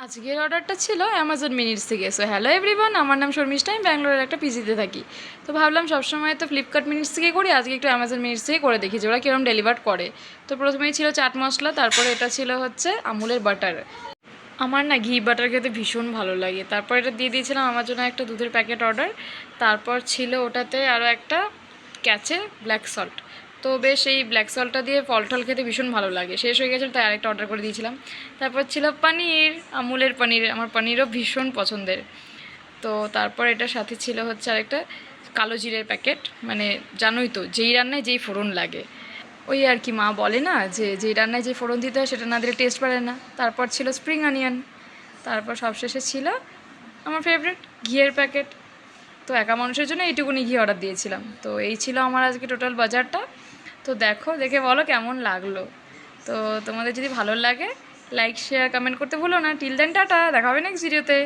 আজকের অর্ডারটা ছিল অ্যামাজন মিনিটস থেকে। সো হ্যালো এভরিওয়ান, আমার নাম শর্মিষ্ঠা, আমি ব্যাঙ্গালোরের একটা পিজিতে থাকি। তো ভাবলাম সবসময় তো ফ্লিপকার্ট মিনিটস থেকে করি, আজকে একটু অ্যামাজন মিনিটস থেকে করে দেখি যে ওরা কীরকম ডেলিভার করে। তো প্রথমেই ছিল চাট মশলা, তারপরে এটা ছিল হচ্ছে আমুলের বাটার। আমার না ঘি বাটার খেতে ভীষণ ভালো লাগে। তারপর এটা দিয়ে দিয়েছিলাম আমার জন্য একটা দুধের প্যাকেট অর্ডার। তারপর ছিল ওটাতে আরও একটা ক্যাচে ব্ল্যাক সল্ট। তো বেশ এই ব্ল্যাক সল্টটা দিয়ে ফল টল খেতে ভীষণ ভালো লাগে, শেষ হয়ে গেছিলো তাই আরেকটা অর্ডার করে দিয়েছিলাম। তারপর ছিল পনির, আমুলের পনির, আমার পনিরও ভীষণ পছন্দের। তো তারপর এটার সাথে ছিল হচ্ছে আরেকটা কালো জিরের প্যাকেট। মানে জানোই তো যেই রান্নায় যেই ফোড়ন লাগে, ওই আর কি, মা বলে না যে যেই রান্নায় যে ফোড়ন দিতে হয় সেটা না দিলে টেস্ট বাড়ে না। তারপর ছিল স্প্রিং অনিয়ন। তারপর সবশেষে ছিল আমার ফেভারিট ঘিয়ের প্যাকেট। তো একা মানুষের জন্য এইটুকুনি ঘি অর্ডার দিয়েছিলাম। তো এই ছিল আমার আজকে টোটাল বাজারটা। তো দেখো, দেখে বলো কেমন লাগলো। তো তোমাদের যদি ভালো লাগে লাইক শেয়ার কমেন্ট করতে ভুলো না। টিল দেন টাটা, দেখা হবে নেক্সট ভিডিওতে।